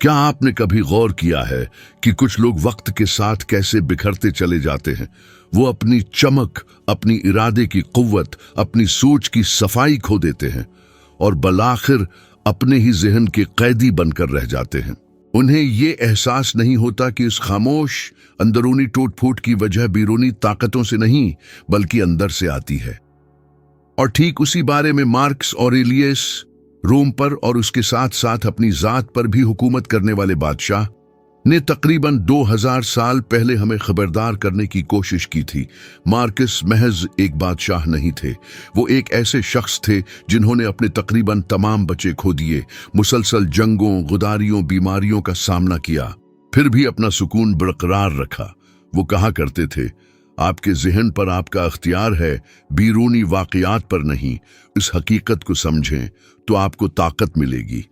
क्या आपने कभी गौर किया है कि कुछ लोग वक्त के साथ कैसे बिखरते चले जाते हैं? वो अपनी चमक, अपनी इरादे की कुव्वत, अपनी सोच की सफाई खो देते हैं और बलाखिर अपने ही जहन के कैदी बनकर रह जाते हैं। उन्हें ये एहसास नहीं होता कि इस खामोश अंदरूनी टूट फूट की वजह बैरूनी ताकतों से नहीं बल्कि अंदर से आती है। और ठीक उसी बारे में मार्कस ऑरेलियस, रोम पर और उसके साथ साथ अपनी जात पर भी हुकूमत करने वाले बादशाह, ने तकरीबन 2000 साल पहले हमें खबरदार करने की कोशिश की थी। मार्कस महज एक बादशाह नहीं थे, वो एक ऐसे शख्स थे जिन्होंने अपने तकरीबन तमाम बच्चे खो दिए, मुसलसल जंगों, गुदारियों, बीमारियों का सामना किया, फिर भी अपना सुकून बरकरार रखा। वो कहा करते थे, आपके जहन पर आपका अख्तियार है, बैरूनी वाकयात पर नहीं। इस हकीकत को समझें तो आपको ताकत मिलेगी।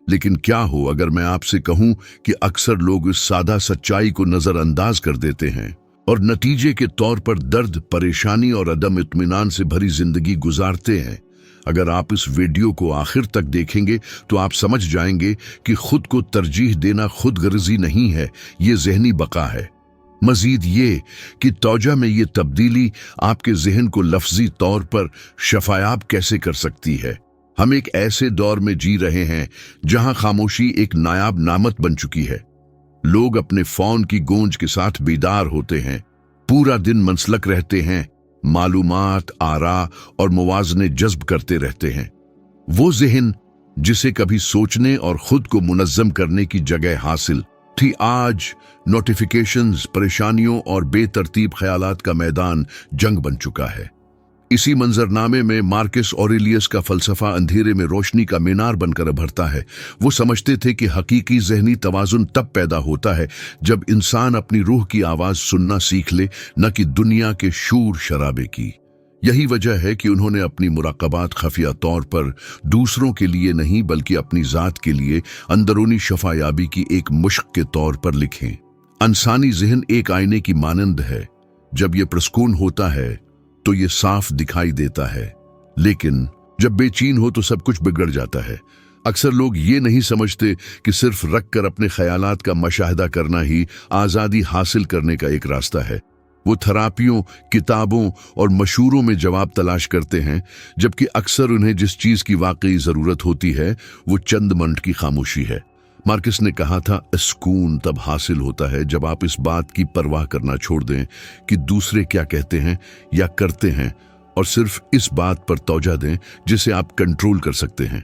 लेकिन क्या हो अगर मैं आपसे कहूं कि अक्सर लोग इस सादा सच्चाई को नजरअंदाज कर देते हैं और नतीजे के तौर पर दर्द, परेशानी और अदम इत्मीनान से भरी जिंदगी गुजारते हैं। अगर आप इस वीडियो को आखिर तक देखेंगे तो आप समझ जाएंगे कि खुद को तरजीह देना खुदगर्जी नहीं है, ये जहनी बका है। मजीद ये कि तौजा में ये तब्दीली आपके जहन को लफ्जी तौर पर शफायाब कैसे कर सकती है। हम एक ऐसे दौर में जी रहे हैं जहां खामोशी एक नायाब नामत बन चुकी है। लोग अपने फोन की गूंज के साथ बेदार होते हैं, पूरा दिन मनसलक रहते हैं, मालूमात, आरा और मुवाजने जज्ब करते रहते हैं। वो जहन जिसे कभी सोचने और खुद को मुनज्जम करने की जगह हासिल थी, आज नोटिफिकेशंस, परेशानियों और बेतरतीब ख्यालात का मैदान जंग बन चुका है। इसी मंजरनामे में मार्कस ऑरेलियस का फलसफा अंधेरे में रोशनी का मीनार बनकर उभरता है। वो समझते थे कि हकीकी जहनी तवाजुन तब पैदा होता है जब इंसान अपनी रूह की आवाज सुनना सीख ले, न कि दुनिया के शूर शराबे की। यही वजह है कि उन्होंने अपनी मुराकबात खफिया तौर पर दूसरों के लिए नहीं बल्कि अपनी जात के लिए अंदरूनी शफायाबी की एक मुश्क के तौर पर लिखें। इंसानी जहन एक आईने की मानंद है, जब ये प्रस्कून होता है तो ये साफ दिखाई देता है, लेकिन जब बेचैन हो तो सब कुछ बिगड़ जाता है। अक्सर लोग ये नहीं समझते कि सिर्फ रख कर अपने ख्यालात का मशाहिदा करना ही आज़ादी हासिल करने का एक रास्ता है। वो थेरापियों, किताबों और मशूरों में जवाब तलाश करते हैं, जबकि अक्सर उन्हें जिस चीज की वाकई जरूरत होती है वो चंद मिनट की खामोशी है। मार्कस ने कहा था, सुकून तब हासिल होता है जब आप इस बात की परवाह करना छोड़ दें कि दूसरे क्या कहते हैं या करते हैं, और सिर्फ इस बात पर तवज्जो दें जिसे आप कंट्रोल कर सकते हैं।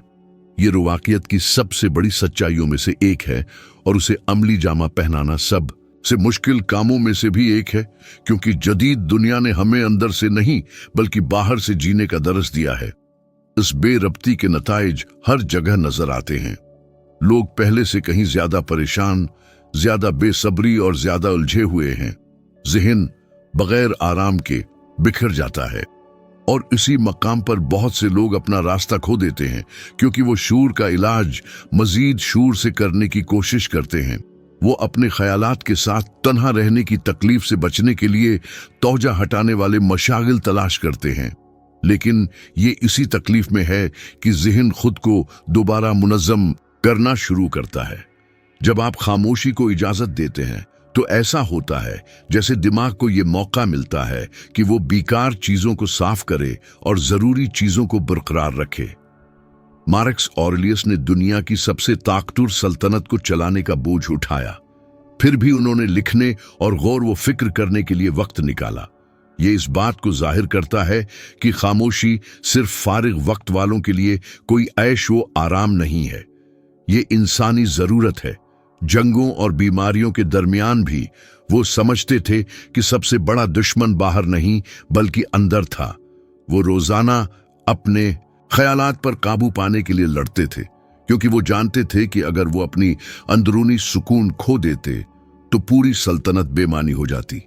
ये रुवाकियत की सबसे बड़ी सच्चाइयों में से एक है और उसे अमली जामा पहनाना सब से मुश्किल कामों में से भी एक है, क्योंकि जदीद दुनिया ने हमें अंदर से नहीं बल्कि बाहर से जीने का दर्स दिया है। इस बेरब्ती के नताइज हर जगह नजर आते हैं। लोग पहले से कहीं ज्यादा परेशान, ज्यादा बेसब्री और ज्यादा उलझे हुए हैं। जहन बगैर आराम के बिखर जाता है और इसी मकाम पर बहुत से लोग अपना रास्ता खो देते हैं, क्योंकि वो शूर का इलाज मजीद शूर से करने की कोशिश करते हैं। वो अपने ख्यालात के साथ तन्हा रहने की तकलीफ से बचने के लिए तौजा हटाने वाले मशागिल तलाश करते हैं। लेकिन ये इसी तकलीफ में है कि जहन खुद को दोबारा मुनज्जम करना शुरू करता है। जब आप खामोशी को इजाजत देते हैं तो ऐसा होता है जैसे दिमाग को ये मौका मिलता है कि वो बेकार चीजों को साफ करे और जरूरी चीजों को बरकरार रखे। मार्कस ऑरेलियस ने दुनिया की सबसे ताकतवर सल्तनत को चलाने का बोझ उठाया, फिर भी उन्होंने लिखने और गौर व फिक्र करने के लिए वक्त निकाला। ये इस बात को जाहिर करता है कि खामोशी सिर्फ फारिग वक्त वालों के लिए कोई ऐश व आराम नहीं है, ये इंसानी जरूरत है। जंगों और बीमारियों के दरमियान भी वो समझते थे कि सबसे बड़ा दुश्मन बाहर नहीं बल्कि अंदर था। वो रोजाना अपने ख्यालात पर काबू पाने के लिए लड़ते थे, क्योंकि वो जानते थे कि अगर वो अपनी अंदरूनी सुकून खो देते तो पूरी सल्तनत बेमानी हो जाती।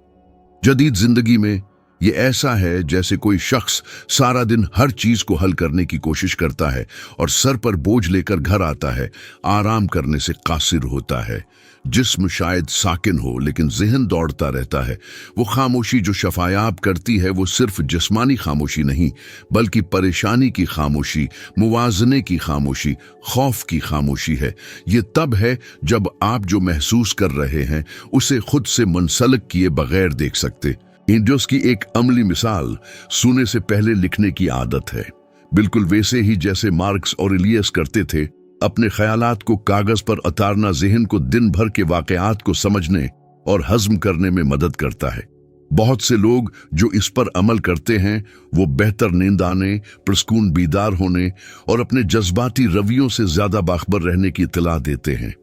जदीद जिंदगी में ये ऐसा है जैसे कोई शख्स सारा दिन हर चीज को हल करने की कोशिश करता है और सर पर बोझ लेकर घर आता है, आराम करने से कासिर होता है। जिस्म शायद साकिन हो लेकिन ज़हन दौड़ता रहता है। वो खामोशी जो शफायाब करती है वो सिर्फ जिस्मानी खामोशी नहीं बल्कि परेशानी की खामोशी, मुवाजने की खामोशी, खौफ की खामोशी है। ये तब है जब आप जो महसूस कर रहे हैं उसे खुद से मुंसलक किए बगैर देख सकते। इंडोस की एक अमली मिसाल सोने से पहले लिखने की आदत है, बिल्कुल वैसे ही जैसे मार्क्स ऑरेलियस करते थे। अपने ख्यालात को कागज पर उतारना ज़हन को दिन भर के वाक़यात को समझने और हज़म करने में मदद करता है। बहुत से लोग जो इस पर अमल करते हैं वो बेहतर नींद आने, पुरस्कून बीदार होने और अपने जज्बाती रवैयों से ज्यादा बाखबर रहने की इत्तला देते हैं।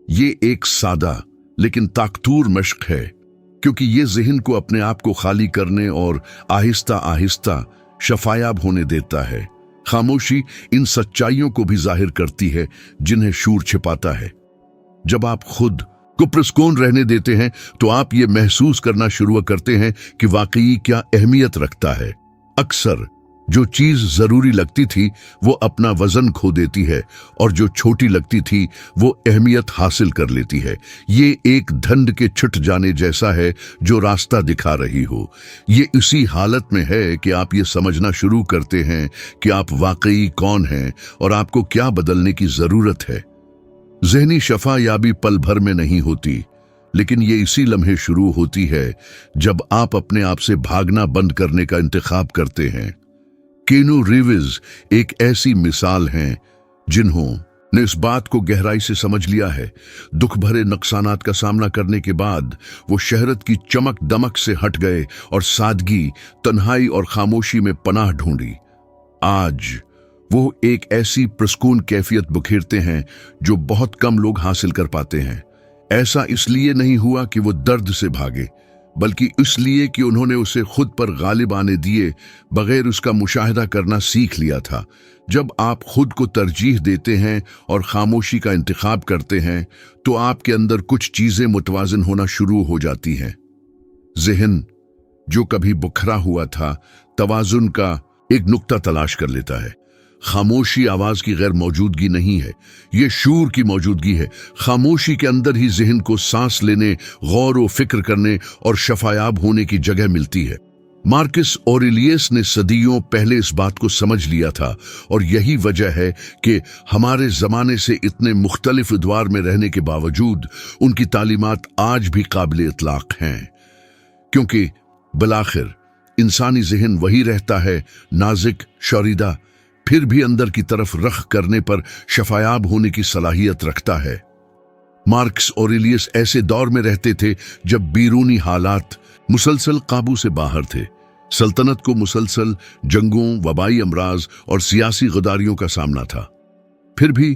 ये एक सादा लेकिन ताकतूर मश्क है, क्योंकि ये ज़हन को अपने आप को खाली करने और आहिस्ता आहिस्ता शफायाब होने देता है। खामोशी इन सच्चाइयों को भी जाहिर करती है जिन्हें शूर छिपाता है। जब आप खुद को पुरस्कून रहने देते हैं तो आप ये महसूस करना शुरू करते हैं कि वाकई क्या अहमियत रखता है। अक्सर जो चीज जरूरी लगती थी वो अपना वजन खो देती है और जो छोटी लगती थी वो अहमियत हासिल कर लेती है। ये एक धंध के छुट जाने जैसा है जो रास्ता दिखा रही हो। ये इसी हालत में है कि आप ये समझना शुरू करते हैं कि आप वाकई कौन हैं और आपको क्या बदलने की जरूरत है। ज़हनी शफा याबी पल भर में नहीं होती, लेकिन ये इसी लम्हे शुरू होती है जब आप अपने आप से भागना बंद करने का इंतखाब करते हैं। कीनू रीव्स एक ऐसी मिसाल हैं जिन्होंने इस बात को गहराई से समझ लिया है। दुख भरे नुकसानात का सामना करने के बाद वो शहरत की चमक दमक से हट गए और सादगी, तन्हाई और खामोशी में पनाह ढूंढी। आज वो एक ऐसी पुरस्कून कैफियत बुखेरते हैं जो बहुत कम लोग हासिल कर पाते हैं। ऐसा इसलिए नहीं हुआ कि वो दर्द से भागे, बल्कि इसलिए कि उन्होंने उसे खुद पर गालिब आने दिए बगैर उसका मुशाहिदा करना सीख लिया था। जब आप खुद को तरजीह देते हैं और खामोशी का इंतखाब करते हैं तो आपके अंदर कुछ चीजें मुतवाज़िन होना शुरू हो जाती हैं। ज़हन जो कभी बुखरा हुआ था तवाज़ुन का एक नुक्ता तलाश कर लेता है। खामोशी आवाज की गैर मौजूदगी नहीं है, ये शूर की मौजूदगी है। खामोशी के अंदर ही ज़हन को सांस लेने, गौर व फिक्र करने और शफायाब होने की जगह मिलती है। मार्कस ऑरेलियस ने सदियों पहले इस बात को समझ लिया था और यही वजह है कि हमारे ज़माने से इतने मुख्तलिफ अदवार में रहने के बावजूद उनकी तालीमात आज भी काबिल इतलाक हैं, क्योंकि बिलाखिर इंसानी ज़हन वही रहता है, नाजुक, शौरीदा, फिर भी अंदर की तरफ रख करने पर शफायाब होने की सलाहियत रखता है। मार्कस ऑरेलियस ऐसे दौर में रहते थे जब बैरूनी हालात मुसलसल काबू से बाहर थे। सल्तनत को मुसलसल जंगों, वबाई अमराज और सियासी गदारियों का सामना था। फिर भी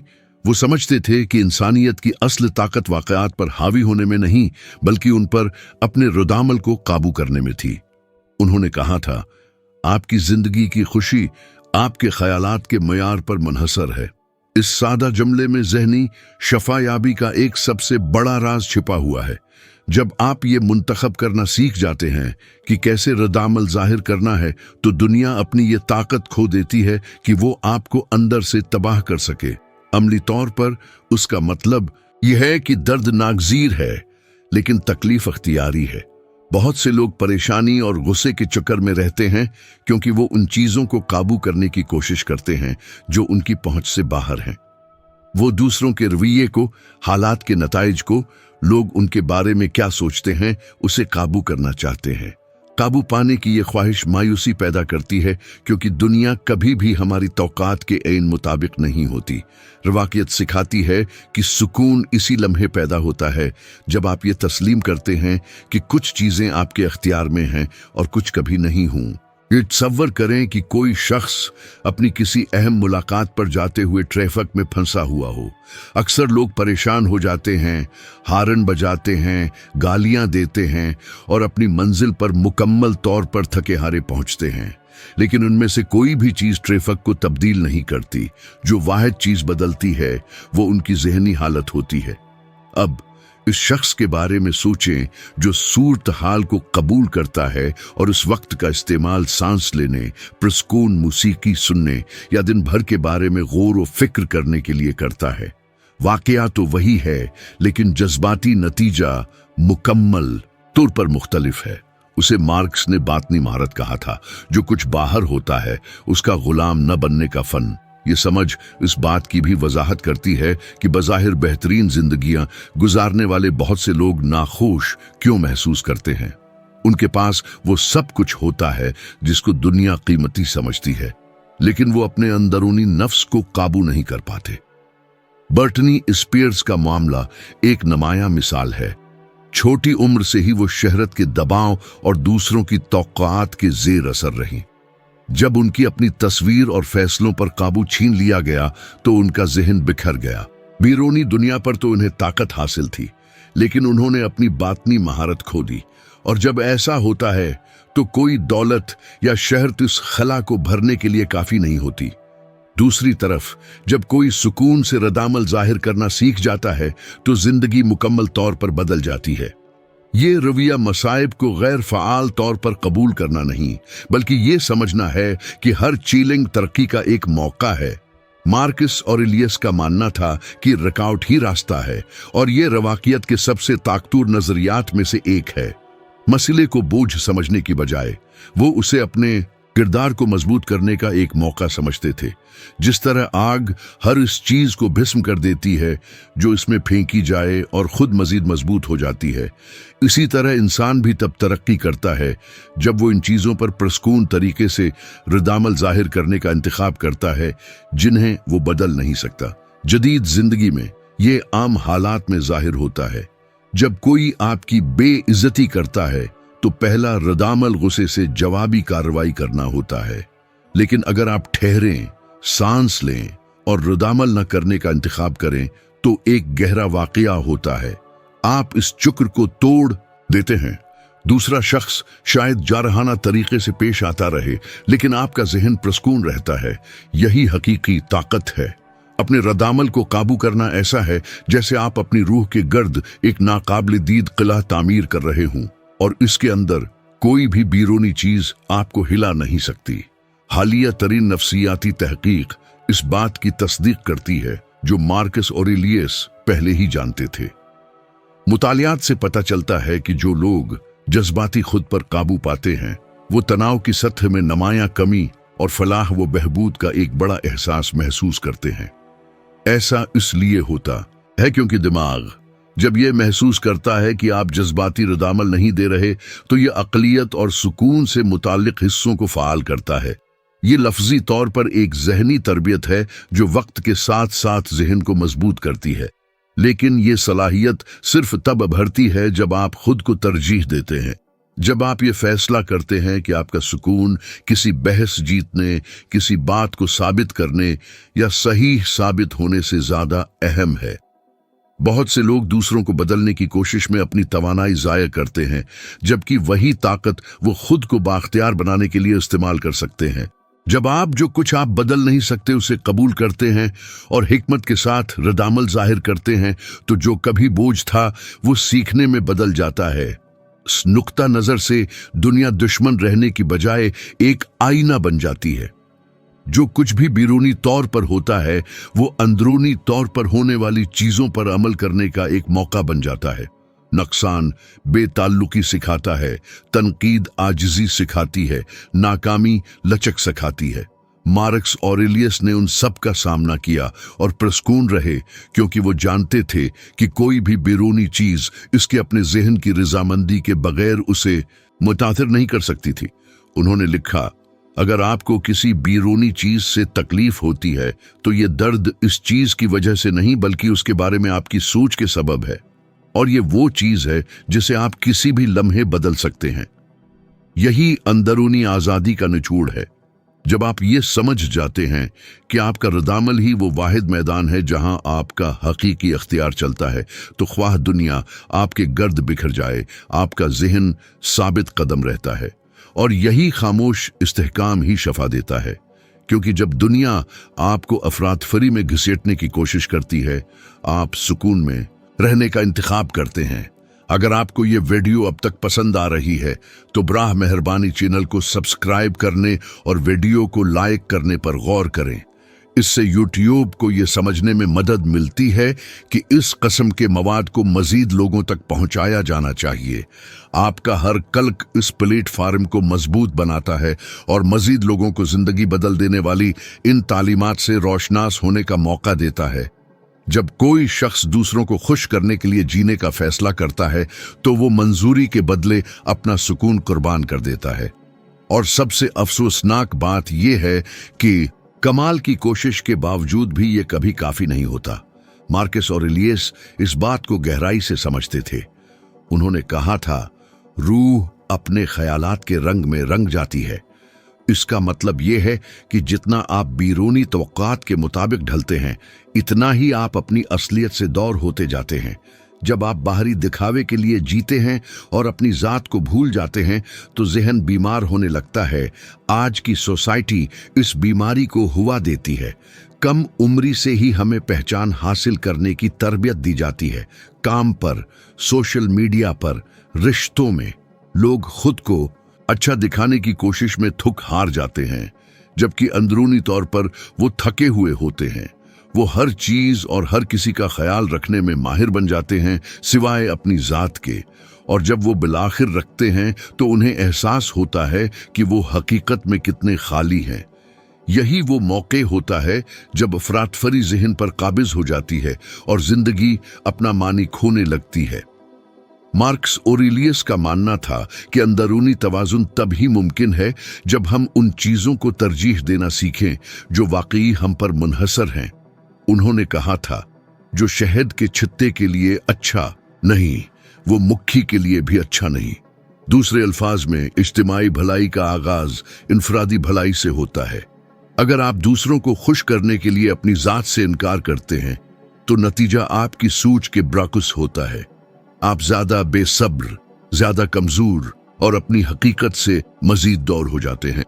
वो समझते थे कि इंसानियत की असल ताकत वाक़यात पर हावी होने में नहीं बल्कि उन पर अपने रुदामल को काबू करने में थी। उन्होंने कहा था, आपकी जिंदगी की खुशी आपके ख्यालात के मयार पर मुनहसर है। इस सादा जुमले में ज़हनी शफायाबी का एक सबसे बड़ा राज छिपा हुआ है। जब आप ये मुंतखब करना सीख जाते हैं कि कैसे रद्दामल जाहिर करना है तो दुनिया अपनी ये ताकत खो देती है कि वो आपको अंदर से तबाह कर सके। अमली तौर पर उसका मतलब यह है कि दर्द नागज़ीर है लेकिन तकलीफ अख्तियारी है। बहुत से लोग परेशानी और गुस्से के चक्कर में रहते हैं क्योंकि वो उन चीज़ों को काबू करने की कोशिश करते हैं जो उनकी पहुंच से बाहर हैं। वो दूसरों के रवैये को, हालात के नताइज को, लोग उनके बारे में क्या सोचते हैं उसे काबू करना चाहते हैं। काबू पाने की ये ख्वाहिश मायूसी पैदा करती है क्योंकि दुनिया कभी भी हमारी तौक़ात के ऐन मुताबिक नहीं होती। रवाक़ियत सिखाती है कि सुकून इसी लम्हे पैदा होता है जब आप ये तस्लीम करते हैं कि कुछ चीज़ें आपके अख्तियार में हैं और कुछ कभी नहीं हों। ये तसव्वुर करें कि कोई शख्स अपनी किसी अहम मुलाकात पर जाते हुए ट्रैफिक में फंसा हुआ हो। अक्सर लोग परेशान हो जाते हैं, हारन बजाते हैं, गालियां देते हैं और अपनी मंजिल पर मुकम्मल तौर पर थके हारे पहुंचते हैं। लेकिन उनमें से कोई भी चीज़ ट्रैफिक को तब्दील नहीं करती। जो वाहिद चीज़ बदलती है वो उनकी ज़हनी हालत होती है। अब इस शख्स के बारे में सोचें जो सूरत हाल को कबूल करता है और उस वक्त का इस्तेमाल सांस लेने, पुरस्कून मौसीकी सुनने या दिन भर के बारे में गौर व फिक्र करने के लिए करता है। वाकया तो वही है, लेकिन जज्बाती नतीजा मुकम्मल तौर पर मुख्तलिफ है। उसे मार्क्स ने बातनी महारत कहा था, जो कुछ बाहर होता है उसका गुलाम न बनने का फन। ये समझ इस बात की भी वजाहत करती है कि बज़ाहिर बेहतरीन जिंदगियां गुजारने वाले बहुत से लोग नाखुश क्यों महसूस करते हैं। उनके पास वो सब कुछ होता है जिसको दुनिया कीमती समझती है, लेकिन वो अपने अंदरूनी नफ्स को काबू नहीं कर पाते। बर्टनी स्पीयर्स का मामला एक नुमायां मिसाल है। छोटी उम्र से ही वो शहरत के दबाव और दूसरों की तौक़ात के ज़ेर असर रही। जब उनकी अपनी तस्वीर और फैसलों पर काबू छीन लिया गया तो उनका ज़हन बिखर गया। बीरूनी दुनिया पर तो उन्हें ताकत हासिल थी, लेकिन उन्होंने अपनी बातनी महारत खो दी। और जब ऐसा होता है तो कोई दौलत या शहरत इस खला को भरने के लिए काफ़ी नहीं होती। दूसरी तरफ जब कोई सुकून से रदामल जाहिर करना सीख जाता है तो जिंदगी मुकम्मल तौर पर बदल जाती है। ये रवैया मसाइब को गैर फ़आल तौर पर कबूल करना नहीं, बल्कि ये समझना है कि हर चीलिंग तरक्की का एक मौका है। मार्कस ऑरेलियस का मानना था कि रुकावट ही रास्ता है, और ये रवाकियत के सबसे ताकतवर नजरियात में से एक है। मसले को बोझ समझने की बजाय वो उसे अपने किरदार को मजबूत करने का एक मौका समझते थे। जिस तरह आग हर इस चीज को भस्म कर देती है जो इसमें फेंकी जाए और खुद मजीद मजबूत हो जाती है, इसी तरह इंसान भी तब तरक्की करता है जब वो इन चीजों पर पुरस्कून तरीके से रदामल जाहिर करने का इंतखाब करता है जिन्हें वो बदल नहीं सकता। जदीद जिंदगी में ये आम हालात में जाहिर होता है। जब कोई आपकी बेइज्जती करता है तो पहला रदामल गुस्से से जवाबी कार्रवाई करना होता है, लेकिन अगर आप ठहरें, सांस लें और रदामल न करने का इंतखाब करें तो एक गहरा वाकया होता है। आप इस चक्र को तोड़ देते हैं। दूसरा शख्स शायद जारहाना तरीके से पेश आता रहे, लेकिन आपका जहन पुरस्कून रहता है। यही हकीकी ताकत है। अपने रदामल को काबू करना ऐसा है जैसे आप अपनी रूह के गर्द एक नाकाबिल दीद किला तामीर कर रहे हों, और इसके अंदर कोई भी बीरूनी चीज आपको हिला नहीं सकती। हालिया तरीन नफ्सियाती तहकीक इस बात की तस्दीक करती है जो मार्कस ऑरेलियस पहले ही जानते थे। मुतालियात से पता चलता है कि जो लोग जज्बाती खुद पर काबू पाते हैं वो तनाव की सतह में नुमायां कमी और फलाह व बहबूद का एक बड़ा एहसास महसूस करते हैं। ऐसा इसलिए होता है क्योंकि दिमाग जब यह महसूस करता है कि आप जज्बाती रदामल नहीं दे रहे तो यह अक़लियत और सुकून से मुताल्लिक हिस्सों को फ़ाल करता है। ये लफ्जी तौर पर एक ज़हनी तरबियत है जो वक्त के साथ साथ ज़हन को मजबूत करती है, लेकिन ये सलाहियत सिर्फ तब उभरती है जब आप खुद को तरजीह देते हैं। जब आप ये फैसला करते हैं कि आपका सुकून किसी बहस जीतने, किसी बात को साबित करने या सही साबित होने से ज़्यादा अहम है। बहुत से लोग दूसरों को बदलने की कोशिश में अपनी तवानाई ज़ाया करते हैं, जबकि वही ताकत वो खुद को बाख्तियार बनाने के लिए इस्तेमाल कर सकते हैं। जब आप जो कुछ आप बदल नहीं सकते उसे कबूल करते हैं और हिकमत के साथ रदामल जाहिर करते हैं तो जो कभी बोझ था वो सीखने में बदल जाता है। इस नुक्ता नजर से दुनिया दुश्मन रहने की बजाय एक आईना बन जाती है। जो कुछ भी बीरूनी तौर पर होता है वो अंदरूनी तौर पर होने वाली चीजों पर अमल करने का एक मौका बन जाता है। नुकसान बेताल्लुकी सिखाता है, तनकीद आजिजी सिखाती है, नाकामी लचक सिखाती है। मार्क्स ऑरेलियस ने उन सब का सामना किया और पुरस्कून रहे क्योंकि वो जानते थे कि कोई भी बैरूनी चीज इसके अपने जहन की रजामंदी के बगैर उसे मुतासिर नहीं कर सकती थी। उन्होंने लिखा, अगर आपको किसी बैरूनी चीज से तकलीफ होती है तो ये दर्द इस चीज की वजह से नहीं बल्कि उसके बारे में आपकी सोच के सबब है, और ये वो चीज है जिसे आप किसी भी लम्हे बदल सकते हैं। यही अंदरूनी आजादी का निचोड़ है। जब आप ये समझ जाते हैं कि आपका रदामल ही वो वाहिद मैदान है जहां आपका हकीकी अख्तियार चलता है, तो ख्वाह दुनिया आपके गर्द बिखर जाए, आपका जहन साबित कदम रहता है। और यही खामोश इस्तेहकाम ही शफा देता है, क्योंकि जब दुनिया आपको अफरातफरी में घसीटने की कोशिश करती है, आप सुकून में रहने का इंतखाब करते हैं। अगर आपको ये वीडियो अब तक पसंद आ रही है तो बराह मेहरबानी चैनल को सब्सक्राइब करने और वीडियो को लाइक करने पर गौर करें। इससे यूट्यूब को ये समझने में मदद मिलती है कि इस किस्म के मवाद को मजीद लोगों तक पहुंचाया जाना चाहिए। आपका हर क्लिक इस प्लेटफार्म को मजबूत बनाता है और मजीद लोगों को जिंदगी बदल देने वाली इन तालीमात से रोशनास होने का मौका देता है। जब कोई शख्स दूसरों को खुश करने के लिए जीने का फैसला करता है तो वो मंजूरी के बदले अपना सुकून कुर्बान कर देता है। और सबसे अफसोसनाक बात यह है कि कमाल की कोशिश के बावजूद भी ये कभी काफी नहीं होता। मार्कस ऑरेलियस इस बात को गहराई से समझते थे। उन्होंने कहा था, रूह अपने ख्यालात के रंग में रंग जाती है। इसका मतलब यह है कि जितना आप बैरूनी तवक्कात के मुताबिक ढलते हैं, इतना ही आप अपनी असलियत से दूर होते जाते हैं। जब आप बाहरी दिखावे के लिए जीते हैं और अपनी जात को भूल जाते हैं तो जहन बीमार होने लगता है। आज की सोसाइटी इस बीमारी को हुआ देती है। कम उम्री से ही हमें पहचान हासिल करने की तरबियत दी जाती है। काम पर, सोशल मीडिया पर, रिश्तों में लोग खुद को अच्छा दिखाने की कोशिश में थक हार जाते हैं, जबकि अंदरूनी तौर पर वो थके हुए होते हैं। वो हर चीज और हर किसी का ख्याल रखने में माहिर बन जाते हैं सिवाय अपनी जात के। और जब वो बिलाखिर रखते हैं तो उन्हें एहसास होता है कि वो हकीकत में कितने खाली हैं। यही वो मौके होता है जब अफरातफरी जहन पर काबिज हो जाती है और जिंदगी अपना मानी खोने लगती है। मार्कस ऑरेलियस का मानना था कि अंदरूनी तवाजुन तब ही मुमकिन है जब हम उन चीजों को तरजीह देना सीखें जो वाकई हम पर मुनहसर हैं। उन्होंने कहा था, जो शहद के छित्ते के लिए अच्छा नहीं, वो मुक्खी के लिए भी अच्छा नहीं। दूसरे अल्फाज में, इज्तिमाई भलाई का आगाज इनफरादी भलाई से होता है। अगर आप दूसरों को खुश करने के लिए अपनी जात से इनकार करते हैं तो नतीजा आपकी सूझ के बरअक्स होता है। आप ज्यादा बेसब्र, ज्यादा कमजोर और अपनी हकीकत से मजीद दूर हो जाते हैं।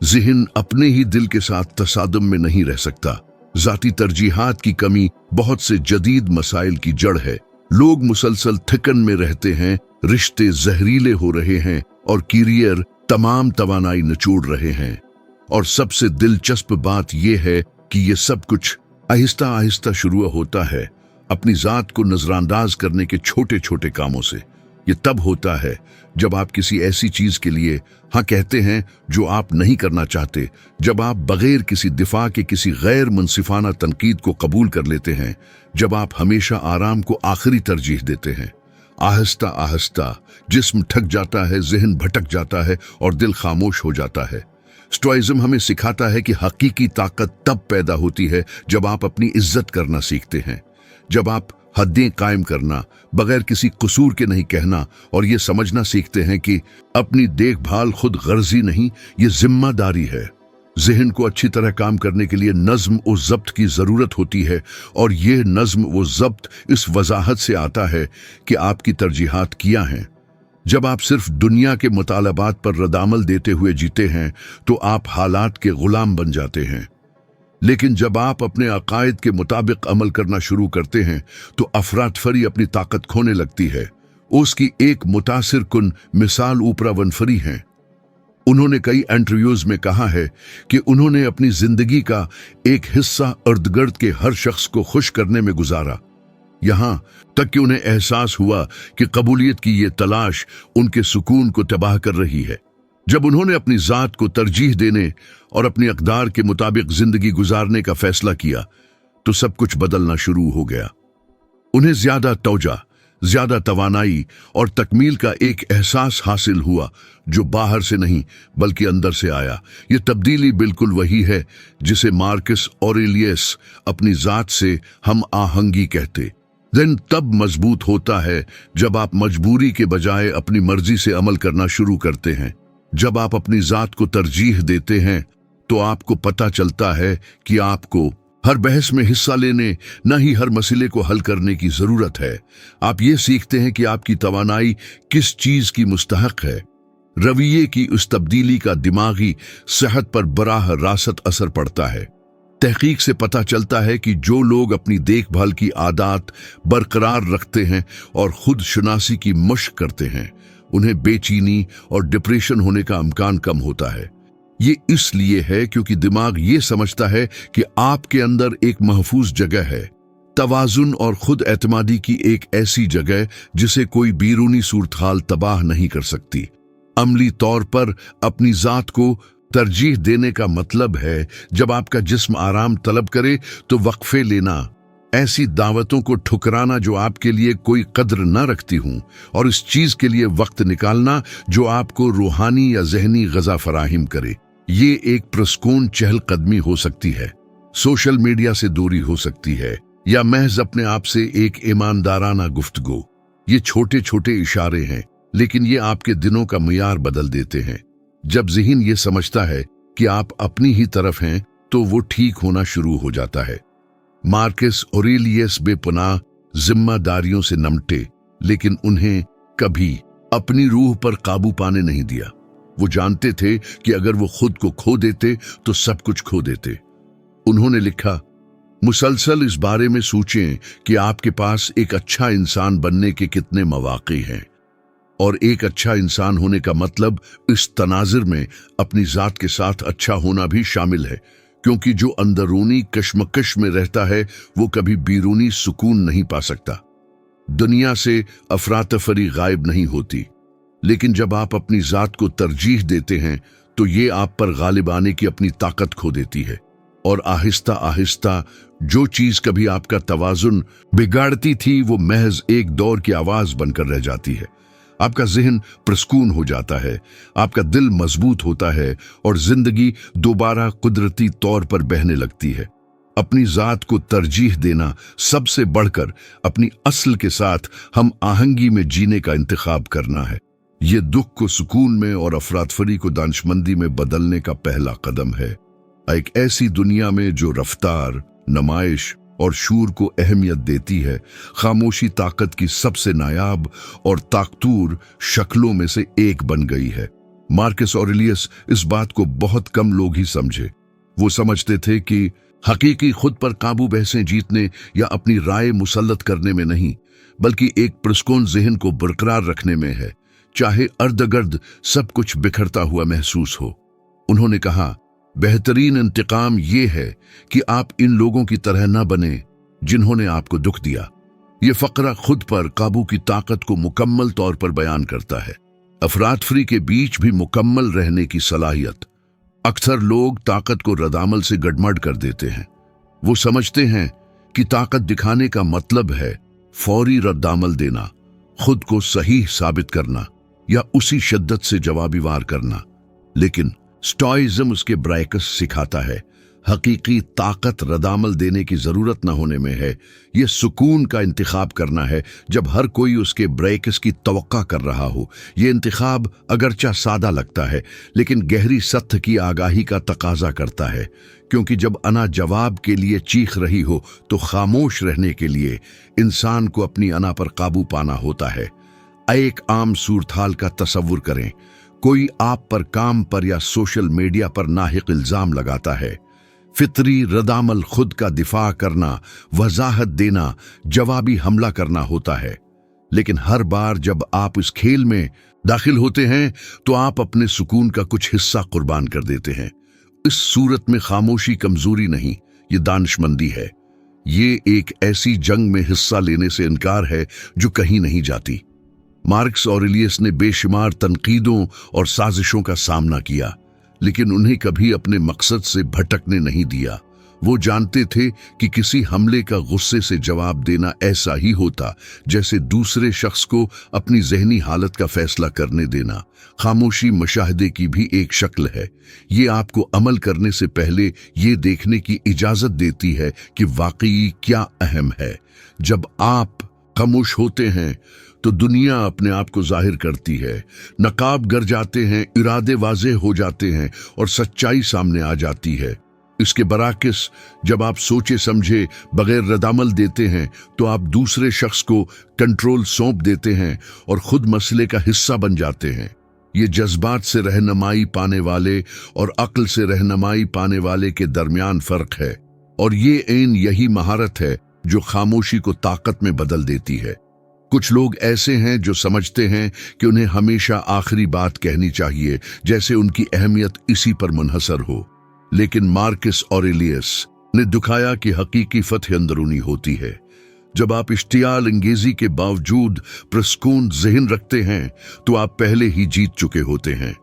ज़हन अपने ही दिल के साथ तसादम में नहीं रह सकता। जाती तरजीहात की कमी बहुत से जदीद मसाइल की जड़ है। लोग मुसलसल थिकन में रहते हैं, रिश्ते जहरीले हो रहे हैं और कैरियर तमाम तवानाई निचोड़ रहे हैं। और सबसे दिलचस्प बात यह है कि ये सब कुछ आहिस्ता आहिस्ता शुरू होता है अपनी जात को नजरअंदाज करने के छोटे छोटे कामों से। ये तब होता है जब आप किसी ऐसी चीज के लिए हाँ कहते हैं जो आप नहीं करना चाहते, जब आप बगैर किसी दिफा के किसी गैर मुनसिफाना तनकीद को कबूल कर लेते हैं, जब आप हमेशा आराम को आखिरी तरजीह देते हैं। आहिस्ता आहिस्ता जिस्म थक जाता है, जहन भटक जाता है और दिल खामोश हो जाता है। स्टोइज्म हमें सिखाता है कि हकीकी ताकत तब पैदा होती है जब आप अपनी इज्जत करना सीखते हैं, जब आप हदें कायम करना, बगैर किसी कसूर के नहीं कहना और ये समझना सीखते हैं कि अपनी देखभाल खुद गर्जी नहीं, ये जिम्मेदारी है। जहन को अच्छी तरह काम करने के लिए नज्म और जब्त की जरूरत होती है और ये नज्म व जब्त इस वजाहत से आता है कि आपकी तरजीहात क्या हैं। जब आप सिर्फ दुनिया के मुतालबात पर रद्दअमल देते हुए जीते हैं तो आप हालात के गुलाम बन जाते हैं। लेकिन जब आप अपने अकायद के मुताबिक अमल करना शुरू करते हैं तो अफरातफरी अपनी ताकत खोने लगती है। उसकी एक मुतासिर कुन मिसाल ओपरा विनफ्री हैं। उन्होंने कई इंटरव्यूज में कहा है कि उन्होंने अपनी जिंदगी का एक हिस्सा इर्द-गिर्द के हर शख्स को खुश करने में गुजारा, यहां तक कि उन्हें एहसास हुआ कि कबूलियत की ये तलाश उनके सुकून को तबाह कर रही है। जब उन्होंने अपनी जात को तरजीह देने और अपनी अक़दार के मुताबिक जिंदगी गुजारने का फैसला किया तो सब कुछ बदलना शुरू हो गया। उन्हें ज्यादा तौजा, ज्यादा तवानाई और तकमील का एक एहसास हासिल हुआ जो बाहर से नहीं बल्कि अंदर से आया। ये तब्दीली बिल्कुल वही है जिसे मार्कस ऑरेलियस अपनी जात से हम आहंगी कहते। दिन तब मजबूत होता है जब आप मजबूरी के बजाय अपनी मर्जी से अमल करना शुरू करते हैं। जब आप अपनी जात को तरजीह देते हैं तो आपको पता चलता है कि आपको हर बहस में हिस्सा लेने, न ही हर मसले को हल करने की जरूरत है। आप ये सीखते हैं कि आपकी तवानाई किस चीज की मुस्तहक है। रवैये की उस तब्दीली का दिमागी सेहत पर बराह रास्त असर पड़ता है। तहकीक से पता चलता है कि जो लोग अपनी देखभाल की आदत बरकरार रखते हैं और खुद शुनासी की मशक करते हैं, उन्हें बेचैनी और डिप्रेशन होने का इम्कान कम होता है। ये इसलिए है क्योंकि दिमाग ये समझता है कि आपके अंदर एक महफूज जगह है, तवाजुन और खुद एतमादी की एक ऐसी जगह जिसे कोई बैरूनी सूरत-हाल तबाह नहीं कर सकती। अमली तौर पर अपनी जात को तरजीह देने का मतलब है जब आपका जिस्म आराम तलब करे तो वक्फे लेना, ऐसी दावतों को ठुकराना जो आपके लिए कोई कद्र न रखती हूं, और इस चीज के लिए वक्त निकालना जो आपको रूहानी या जहनी गजा फराहिम करे। ये एक प्रस्कून चहलकदमी हो सकती है, सोशल मीडिया से दूरी हो सकती है, या महज अपने आप से एक ईमानदाराना गुफ्तगू। ये छोटे छोटे इशारे हैं, लेकिन ये आपके दिनों का मियार बदल देते हैं। जब ज़हन ये समझता है कि आप अपनी ही तरफ हैं तो वो ठीक होना शुरू हो जाता है। मार्कस ऑरेलियस बेपनाह जिम्मेदारियों से निपटे, लेकिन उन्हें कभी अपनी रूह पर काबू पाने नहीं दिया। वो जानते थे कि अगर वो खुद को खो देते तो सब कुछ खो देते। उन्होंने लिखा, मुसलसल इस बारे में सोचें कि आपके पास एक अच्छा इंसान बनने के कितने मौके हैं, और एक अच्छा इंसान होने का मतलब इस तनाज़ुर में अपनी जात के साथ अच्छा होना भी शामिल है, क्योंकि जो अंदरूनी कश्मकश में रहता है वो कभी बैरूनी सुकून नहीं पा सकता। दुनिया से अफरातफरी गायब नहीं होती, लेकिन जब आप अपनी जात को तरजीह देते हैं तो ये आप पर गालिब आने की अपनी ताकत खो देती है, और आहिस्ता आहिस्ता जो चीज कभी आपका तवाजुन बिगाड़ती थी वो महज एक दौर की आवाज बनकर रह जाती है। आपका जहन प्रस्कून हो जाता है, आपका दिल मजबूत होता है, और जिंदगी दोबारा कुदरती तौर पर बहने लगती है। अपनी जात को तरजीह देना सबसे बढ़कर अपनी असल के साथ हम आहंगी में जीने का इंतखाब करना है। ये दुख को सुकून में और अफरातफरी को दानिशमंदी में बदलने का पहला कदम है। एक ऐसी दुनिया में जो रफ्तार, नुमाइश और शूर को अहमियत देती है, खामोशी ताकत की सबसे नायाब और ताकतूर शक्लों में से एक बन गई है। मार्कस ऑरेलियस इस बात को बहुत कम लोग ही समझे। वो समझते थे कि हकीकी खुद पर काबू बहसें जीतने या अपनी राय मुसल्लत करने में नहीं, बल्कि एक पुरस्कून जहन को बरकरार रखने में है, चाहे अर्दगर्द सब कुछ बिखरता हुआ महसूस हो। उन्होंने कहा, बेहतरीन इंतकाम ये है कि आप इन लोगों की तरह न बने जिन्होंने आपको दुख दिया। ये फकरा खुद पर काबू की ताकत को मुकम्मल तौर पर बयान करता है। अफरातफरी के बीच भी मुकम्मल रहने की सलाहियत। अक्सर लोग ताकत को रद्दामल से गड़बड़ कर देते हैं। वो समझते हैं कि ताकत दिखाने का मतलब है फौरी रद्दामल देना, खुद को सही साबित करना या उसी शिद्दत से जवाबी वार करना। लेकिन स्टोइज्म उसके ब्रैकस सिखाता है, हकीकी ताकत रद्दामल देने की जरूरत न होने में है। यह सुकून का इंतखाब करना है जब हर कोई उसके ब्रैकस की तवक्का कर रहा हो। यह इंतखाब अगरचा सादा लगता है, लेकिन गहरी सत्य की आगाही का तकाजा करता है, क्योंकि जब अना जवाब के लिए चीख रही हो तो खामोश रहने के लिए इंसान को अपनी अना पर काबू पाना होता है। एक आम सूरत-हाल का तसव्वुर करें। कोई आप पर काम पर या सोशल मीडिया पर नाहिक इल्जाम लगाता है। फितरी रद्दामल खुद का दिफा करना, वजाहत देना, जवाबी हमला करना होता है। लेकिन हर बार जब आप इस खेल में दाखिल होते हैं तो आप अपने सुकून का कुछ हिस्सा कुर्बान कर देते हैं। इस सूरत में खामोशी कमजोरी नहीं, ये दानिशमंदी है। ये एक ऐसी जंग में हिस्सा लेने से इनकार है जो कहीं नहीं जाती। मार्कस ऑरेलियस ने बेशुमार तनकीदों और साजिशों का सामना किया, लेकिन उन्हें कभी अपने मकसद से भटकने नहीं दिया। वो जानते थे कि किसी हमले का गुस्से से जवाब देना ऐसा ही होता जैसे दूसरे शख्स को अपनी जहनी हालत का फैसला करने देना। खामोशी मुशाहदे की भी एक शक्ल है। ये आपको अमल करने से पहले ये देखने की इजाजत देती है कि वाकई क्या अहम है। जब आप खामोश होते हैं तो दुनिया अपने आप को जाहिर करती है, नकाब गर जाते हैं, इरादे वाजे हो जाते हैं और सच्चाई सामने आ जाती है। इसके बराकिस जब आप सोचे समझे बगैर रद्दामल देते हैं तो आप दूसरे शख्स को कंट्रोल सौंप देते हैं और खुद मसले का हिस्सा बन जाते हैं। ये जज्बात से रहनुमाई पाने वाले और अक्ल से रहनुमाई पाने वाले के दरमियान फर्क है। और ये ऐन यही महारत है जो खामोशी को ताकत में बदल देती है। कुछ लोग ऐसे हैं जो समझते हैं कि उन्हें हमेशा आखिरी बात कहनी चाहिए, जैसे उनकी अहमियत इसी पर मुनहसर हो। लेकिन मार्कस ऑरेलियस ने दिखाया कि हकीकी फतह अंदरूनी होती है। जब आप इश्तियाल अंगेजी के बावजूद प्रस्कून ज़हन रखते हैं तो आप पहले ही जीत चुके होते हैं,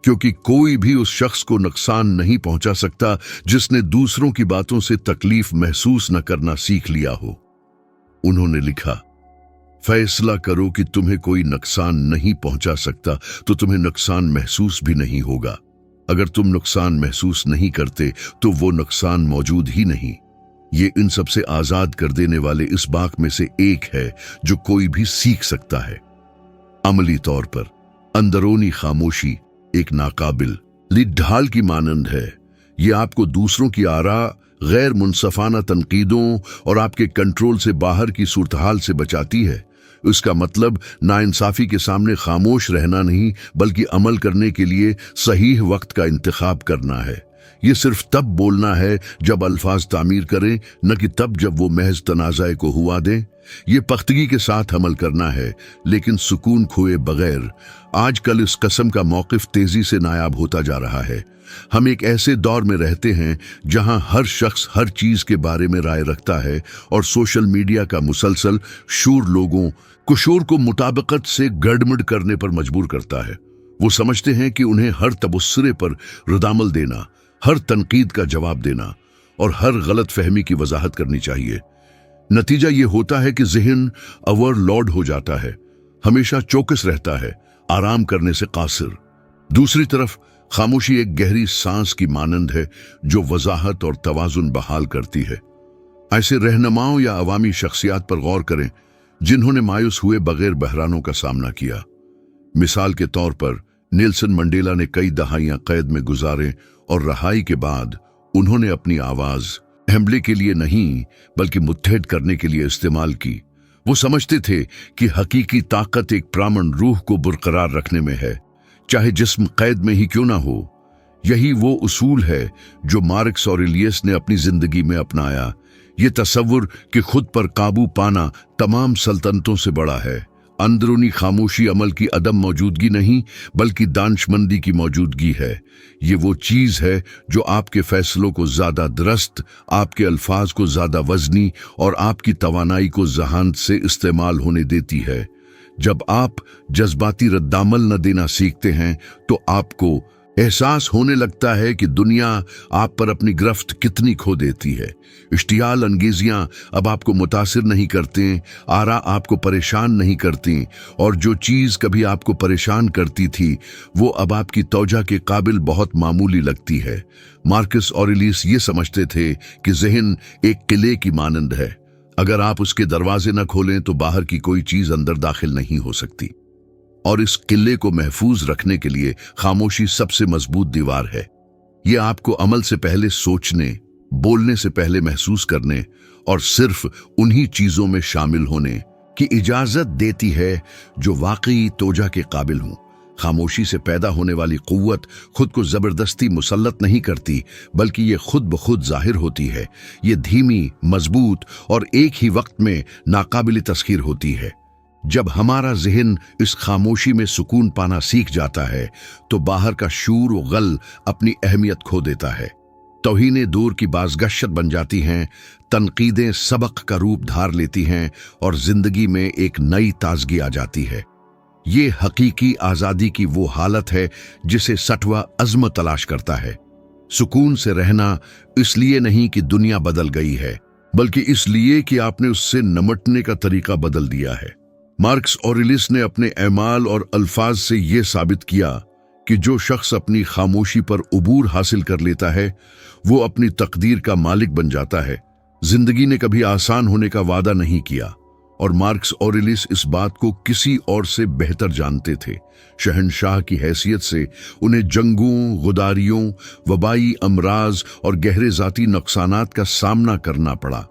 क्योंकि कोई भी उस शख्स को नुकसान नहीं पहुंचा सकता जिसने दूसरों की बातों से तकलीफ महसूस न करना सीख लिया हो। उन्होंने लिखा, फैसला करो कि तुम्हें कोई नुकसान नहीं पहुंचा सकता तो तुम्हें नुकसान महसूस भी नहीं होगा। अगर तुम नुकसान महसूस नहीं करते तो वो नुकसान मौजूद ही नहीं। ये इन सबसे आजाद कर देने वाले इस बाक में से एक है जो कोई भी सीख सकता है। अमली तौर पर अंदरूनी खामोशी एक नाकाबिल लिड ढाल की मानंद है। ये आपको दूसरों की आरा, गैर मुनसफाना तनकीदों और आपके कंट्रोल से बाहर की सूरतहाल से बचाती है। इसका मतलब नाइंसाफी के सामने खामोश रहना नहीं, बल्कि अमल करने के लिए सही वक्त का इंतखाब करना है। ये सिर्फ तब बोलना है जब अल्फाज तामीर करें, न कि तब जब वो महज तनाज़े को हुआ दें। ये पख्तगी के साथ अमल करना है, लेकिन सुकून खोए बगैर। आजकल इस कसम का मौक़िफ़ तेज़ी से नायाब होता जा रहा है। हम एक ऐसे दौर में रहते हैं जहां हर शख्स हर चीज़ के बारे में राय रखता है और सोशल मीडिया का मुसलसल शोर लोगों को शोर को मुताबिकत से गड़बड़ करने पर मजबूर करता है। वो समझते हैं कि उन्हें हर तबसरे पर रद्दअमल देना, हर तनकीद का जवाब देना और हर गलत फहमी की वजाहत करनी चाहिए। नतीजा ये होता है कि ज़हन ओवरलोड हो जाता है, हमेशा चौकस रहता है, आराम करने से कासिर। दूसरी तरफ खामोशी एक गहरी सांस की मानंद है जो वजाहत और तवाजुन बहाल करती है। ऐसे रहनुमाओं या अवामी शख्सियात पर गौर करें जिन्होंने मायूस हुए बगैर बहरानों का सामना किया। मिसाल के तौर पर नेल्सन मंडेला ने कई दहाइयां कैद में गुजारे और रहाई के बाद उन्होंने अपनी आवाज हमले के लिए नहीं बल्कि मुत्तहद करने के लिए इस्तेमाल की। वो समझते थे कि हकीकी ताकत एक प्राणन रूह को बरकरार रखने में है, चाहे जिस्म कैद में ही क्यों ना हो। यही वो उसूल है जो मार्कस ऑरेलियस ने अपनी जिंदगी में अपनाया। ये तसव्वुर कि खुद पर काबू पाना तमाम सल्तनतों से बड़ा है। अंदरूनी खामोशी अमल की अदम मौजूदगी नहीं बल्कि दानशमंदी की मौजूदगी है। ये वो चीज़ है जो आपके फैसलों को ज़्यादा दुरुस्त, आपके अल्फाज को ज़्यादा वजनी और आपकी तवानाई को जहानत से इस्तेमाल होने देती है। जब आप जज्बाती रद्दामल न देना सीखते हैं तो आपको एहसास होने लगता है कि दुनिया आप पर अपनी गिरफ्त कितनी खो देती है। इश्तियाल अंगेजियां अब आपको मुतासिर नहीं करते, आरा आपको परेशान नहीं करती, और जो चीज़ कभी आपको परेशान करती थी वो अब आपकी तौजा के काबिल बहुत मामूली लगती है। मार्कस ऑरेलियस ये समझते थे कि ज़हन एक किले की मानंद है, अगर आप उसके दरवाजे न खोलें तो बाहर की कोई चीज़ अंदर दाखिल नहीं हो सकती, और इस किले को महफूज रखने के लिए खामोशी सबसे मजबूत दीवार है। ये आपको अमल से पहले सोचने, बोलने से पहले महसूस करने और सिर्फ उन्हीं चीजों में शामिल होने की इजाजत देती है जो वाकई तोजा के काबिल हों। खामोशी से पैदा होने वाली कुव्वत खुद को जबरदस्ती मुसल्लत नहीं करती, बल्कि ये खुद ब खुद जाहिर होती है। ये धीमी, मजबूत और एक ही वक्त में नाकाबिल तस्खीर होती है। जब हमारा ज़हन इस खामोशी में सुकून पाना सीख जाता है तो बाहर का शूर व गल अपनी अहमियत खो देता है। तौहीनें दूर की बाज़गश्त बन जाती हैं, तनकीदें सबक का रूप धार लेती हैं और जिंदगी में एक नई ताजगी आ जाती है। ये हकीकी आज़ादी की वो हालत है जिसे सटवा अज़्म तलाश करता है। सुकून से रहना इसलिए नहीं कि दुनिया बदल गई है, बल्कि इसलिए कि आपने उससे निपटने का तरीका बदल दिया है। मार्कस ऑरेलियस ने अपने ऐमाल और अल्फाज से ये साबित किया कि जो शख्स अपनी खामोशी पर उबूर हासिल कर लेता है वो अपनी तकदीर का मालिक बन जाता है। जिंदगी ने कभी आसान होने का वादा नहीं किया, और मार्कस ऑरेलियस इस बात को किसी और से बेहतर जानते थे। शहनशाह की हैसियत से उन्हें जंगों, गुदारियों, वबाई अमराज और गहरे ज़ाती नुकसानात का सामना करना पड़ा।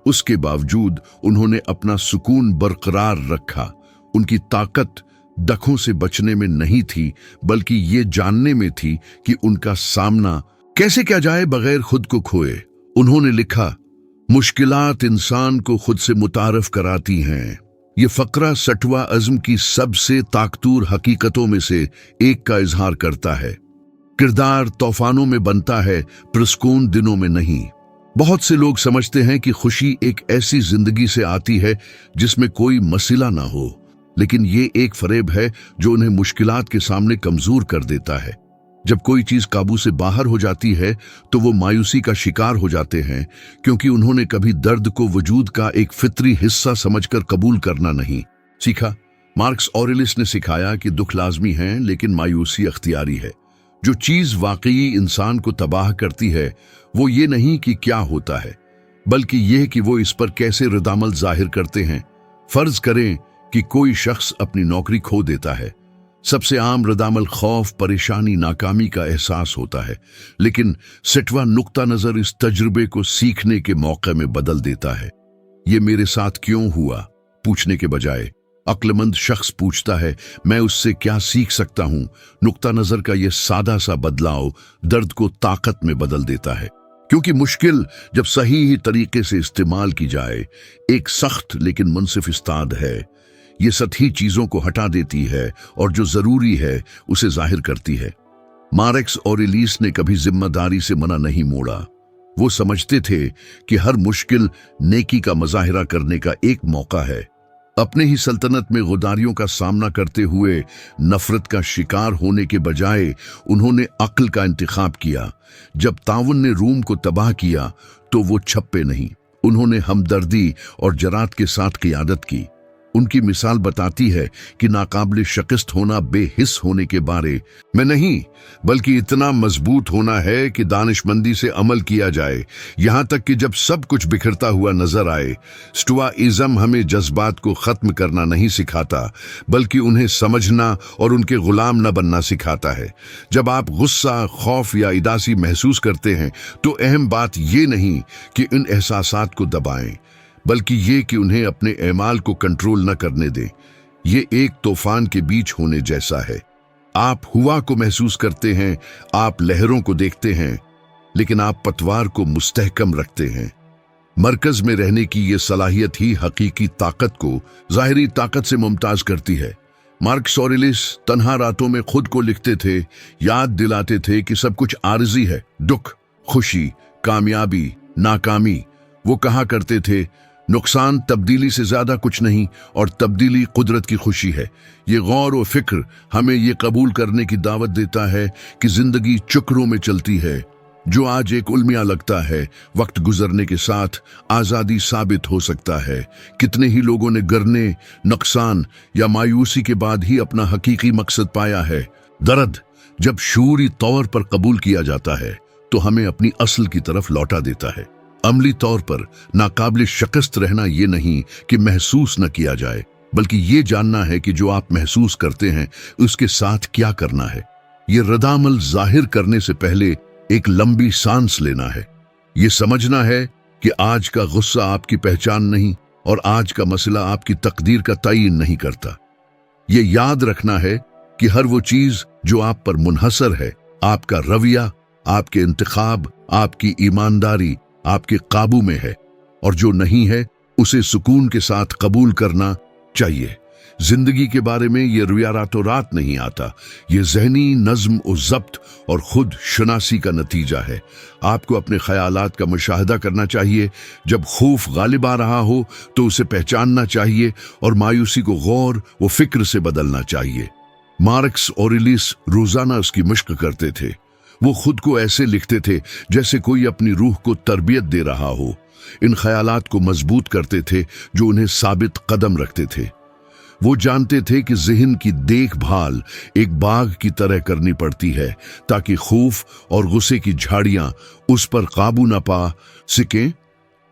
उसके बावजूद उन्होंने अपना सुकून बरकरार रखा। उनकी ताकत दखों से बचने में नहीं थी, बल्कि ये जानने में थी कि उनका सामना कैसे किया जाए बगैर खुद को खोए। उन्होंने लिखा, मुश्किलात इंसान को खुद से मुतारफ कराती हैं। ये फकरा सटवा अज़्म की सबसे ताकतूर हकीकतों में से एक का इजहार करता है। किरदार तूफानों में बनता है, पुरस्कून दिनों में नहीं। बहुत से लोग समझते हैं कि खुशी एक ऐसी जिंदगी से आती है जिसमें कोई मसला ना हो, लेकिन ये एक फरेब है जो उन्हें मुश्किलात के सामने कमजोर कर देता है। जब कोई चीज काबू से बाहर हो जाती है तो वो मायूसी का शिकार हो जाते हैं, क्योंकि उन्होंने कभी दर्द को वजूद का एक फितरी हिस्सा समझकर कबूल करना नहीं सीखा। मार्कस ऑरेलिस ने सिखाया कि दुख लाजमी है लेकिन मायूसी अख्तियारी है। जो चीज वाकई इंसान को तबाह करती है वो ये नहीं कि क्या होता है, बल्कि यह कि वो इस पर कैसे रद्दअमल जाहिर करते हैं। फर्ज करें कि कोई शख्स अपनी नौकरी खो देता है। सबसे आम रद्दअमल खौफ, परेशानी, नाकामी का एहसास होता है, लेकिन सिटवा नुक्ता नजर इस तजुर्बे को सीखने के मौके में बदल देता है। ये मेरे साथ क्यों हुआ पूछने के बजाय अक्लमंद शख्स पूछता है, मैं उससे क्या सीख सकता हूं। नुक्ता नजर का यह सादा सा बदलाव दर्द को ताकत में बदल देता है, क्योंकि मुश्किल जब सही ही तरीके से इस्तेमाल की जाए एक सख्त लेकिन मुनसिफ उस्ताद है। ये सतही चीजों को हटा देती है और जो जरूरी है उसे जाहिर करती है। मार्कस ऑरेलिस ने कभी जिम्मेदारी से मना नहीं मोड़ा। वो समझते थे कि हर मुश्किल नेकी का मुजाहिरा करने का एक मौका है। अपने ही सल्तनत में गुदारियों का सामना करते हुए नफरत का शिकार होने के बजाय उन्होंने अक्ल का इंतखाब किया। जब ताउन ने रूम को तबाह किया तो वो छप्पे नहीं, उन्होंने हमदर्दी और जरात के साथ क़ियादत की। उनकी मिसाल बताती है कि नाकाबिल शिकस्त होना बेहिस होने के बारे में नहीं, बल्कि इतना मजबूत होना है कि दानिशमंदी से अमल किया जाए, यहाँ तक कि जब सब कुछ बिखरता हुआ नजर आए। स्टोइज़म हमें जज्बात को खत्म करना नहीं सिखाता, बल्कि उन्हें समझना और उनके गुलाम न बनना सिखाता है। जब आप गुस्सा, खौफ या उदासी महसूस करते हैं तो अहम बात ये नहीं कि इन एहसासात को दबाएं, बल्कि ये कि उन्हें अपने एमाल को कंट्रोल न करने दें। ये एक तूफान के बीच होने जैसा है। आप हुआ को महसूस करते हैं, आप लहरों को देखते हैं, लेकिन आप पतवार को मुस्तहकम रखते हैं। मरकज में रहने की ये सलाहियत ही हकीकी ताकत को ज़ाहिरी ताकत से मुमताज करती है। मार्कस ऑरेलिस तन्हा रातों में खुद को लिखते थे, याद दिलाते थे कि सब कुछ आर्जी है, दुख, खुशी, कामयाबी, नाकामी। वो कहा करते थे, नुकसान तब्दीली से ज्यादा कुछ नहीं और तब्दीली कुदरत की खुशी है। ये गौर और फिक्र हमें ये कबूल करने की दावत देता है कि जिंदगी चक्रों में चलती है। जो आज एक उलमिया लगता है, वक्त गुजरने के साथ आजादी साबित हो सकता है। कितने ही लोगों ने गिरने, नुकसान या मायूसी के बाद ही अपना हकीकी मकसद पाया है। दर्द जब शूरी तौर पर कबूल किया जाता है तो हमें अपनी असल की तरफ लौटा देता है। अमली तौर पर नाकाबिल शिकस्त रहना ये नहीं कि महसूस न किया जाए, बल्कि ये जानना है कि जो आप महसूस करते हैं उसके साथ क्या करना है। ये रद्दअमल जाहिर करने से पहले एक लंबी सांस लेना है। ये समझना है कि आज का गुस्सा आपकी पहचान नहीं और आज का मसला आपकी तकदीर का तयीन नहीं करता। ये याद रखना है कि हर वो चीज जो आप पर मुनहसर है, आपका रवैया, आपके इंतखाब, आपकी ईमानदारी आपके काबू में है, और जो नहीं है उसे सुकून के साथ कबूल करना चाहिए। जिंदगी के बारे में ये रुया रातों रात नहीं आता। ये ज़हनी नज़्म और ज़ब्त और खुद शनासी का नतीजा है। आपको अपने ख्यालात का मुशाहदा करना चाहिए। जब खौफ गालिब आ रहा हो तो उसे पहचानना चाहिए और मायूसी को गौर व फिक्र से बदलना चाहिए। मार्कस ऑरेलिस रोजाना उसकी मश्क करते थे। वो खुद को ऐसे लिखते थे जैसे कोई अपनी रूह को तरबियत दे रहा हो। इन ख्यालात को मजबूत करते थे जो उन्हें साबित कदम रखते थे। वो जानते थे कि ज़हन की देखभाल एक बाग की तरह करनी पड़ती है ताकि खौफ और गुस्से की झाड़ियां उस पर काबू न पा सकें।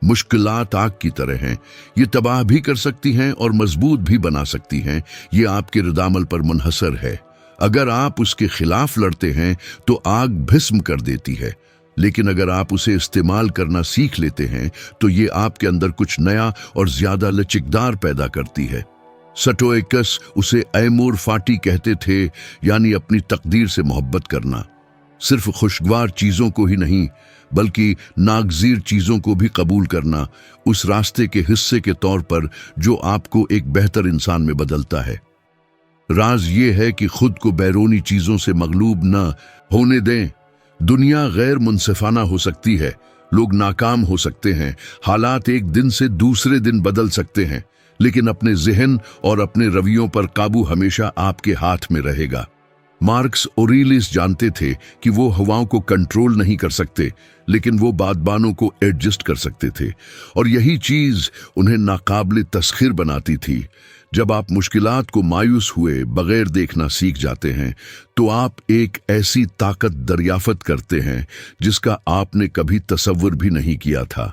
मुश्किलात आग की तरह हैं, ये तबाह भी कर सकती हैं और मजबूत भी बना सकती हैं। ये आपके रद्दअमल पर मुनहसर है। अगर आप उसके खिलाफ लड़ते हैं तो आग भस्म कर देती है, लेकिन अगर आप उसे इस्तेमाल करना सीख लेते हैं तो ये आपके अंदर कुछ नया और ज्यादा लचकदार पैदा करती है। स्टोइकस उसे एमोर फाटी कहते थे, यानी अपनी तकदीर से मोहब्बत करना। सिर्फ खुशगवार चीजों को ही नहीं बल्कि नागजीर चीजों को भी कबूल करना उस रास्ते के हिस्से के तौर पर जो आपको एक बेहतर इंसान में बदलता है। राज ये है कि खुद को बैरूनी चीजों से मगलूब न होने दें। दुनिया गैर मुनसिफाना हो सकती है, लोग नाकाम हो सकते हैं, हालात एक दिन से दूसरे दिन बदल सकते हैं, लेकिन अपने ज़हन और अपने रवैयों पर काबू हमेशा आपके हाथ में रहेगा। मार्कस ऑरेलियस जानते थे कि वो हवाओं को कंट्रोल नहीं कर सकते, लेकिन वो बादबानों को एडजस्ट कर सकते थे, और यही चीज उन्हें नाकाबिल तस्खीर बनाती थी। जब आप मुश्किलात को मायूस हुए बगैर देखना सीख जाते हैं तो आप एक ऐसी ताकत दरियाफ्त करते हैं जिसका आपने कभी तसव्वुर भी नहीं किया था।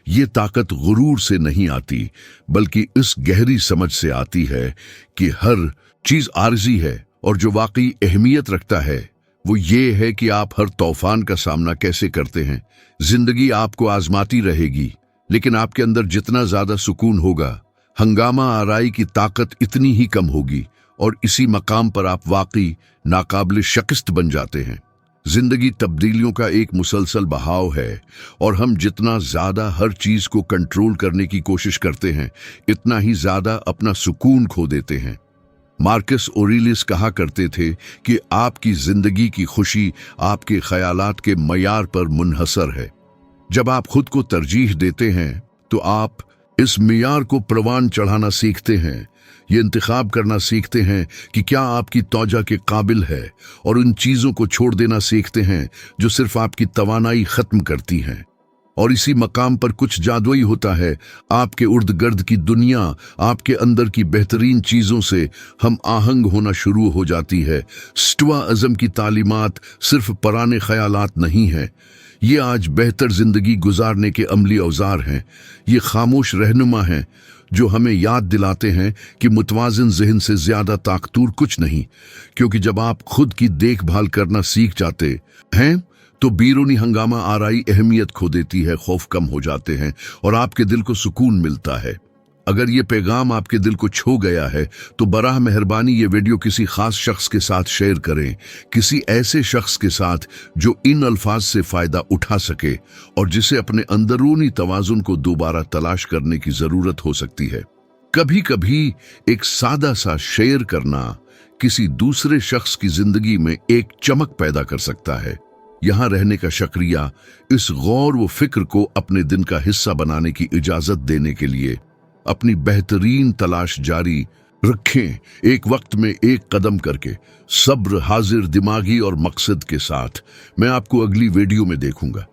ये ताकत गुरूर से नहीं आती बल्कि इस गहरी समझ से आती है कि हर चीज आर्जी है, और जो वाकई अहमियत रखता है वो ये है कि आप हर तूफान का सामना कैसे करते हैं। जिंदगी आपको आजमाती रहेगी, लेकिन आपके अंदर जितना ज्यादा सुकून होगा, हंगामा आराई की ताकत इतनी ही कम होगी, और इसी मकाम पर आप वाकई नाकाबिल शिकस्त बन जाते हैं। जिंदगी तब्दीलियों का एक मुसलसल बहाव है, और हम जितना ज्यादा हर चीज को कंट्रोल करने की कोशिश करते हैं इतना ही ज्यादा अपना सुकून खो देते हैं। मार्कस ऑरेलियस कहा करते थे कि आपकी जिंदगी की खुशी आपके ख्यालात के मयार पर मुनहसर है। जब आप खुद को तरजीह देते हैं तो आप इस मियार को प्रवान चढ़ाना सीखते हैं। ये इंतखाब करना सीखते हैं कि क्या आपकी तौजा के काबिल है, और उन चीजों को छोड़ देना सीखते हैं जो सिर्फ आपकी तवानाई खत्म करती हैं। और इसी मकाम पर कुछ जादुई होता है। आपके उर्द गर्द की दुनिया आपके अंदर की बेहतरीन चीजों से हम आहंग होना शुरू हो जाती है। स्टुआ अज़म की तालीमात सिर्फ पुराने ख्यालात नहीं है, ये आज बेहतर जिंदगी गुजारने के अमली औजार हैं। ये खामोश रहनुमा हैं जो हमें याद दिलाते हैं कि मुतवाज़िन ज़हन से ज्यादा ताकतूर कुछ नहीं, क्योंकि जब आप खुद की देखभाल करना सीख जाते हैं तो बीरूनी हंगामा आराई अहमियत खो देती है, खौफ कम हो जाते हैं और आपके दिल को सुकून मिलता है। अगर ये पैगाम आपके दिल को छू गया है तो बराह मेहरबानी ये वीडियो किसी खास शख्स के साथ शेयर करें, किसी ऐसे शख्स के साथ जो इन अल्फाज से फायदा उठा सके और जिसे अपने अंदरूनी तवाजुन को दोबारा तलाश करने की जरूरत हो सकती है। कभी कभी एक सादा सा शेयर करना किसी दूसरे शख्स की जिंदगी में एक चमक पैदा कर सकता है। यहाँ रहने का शुक्रिया, इस गौर व फिक्र को अपने दिन का हिस्सा बनाने की इजाजत देने के लिए अपनी बेहतरीन तलाश जारी रखें, एक वक्त में एक कदम करके, सब्र, हाजिर दिमागी और मकसद के साथ। मैं आपको अगली वीडियो में देखूंगा।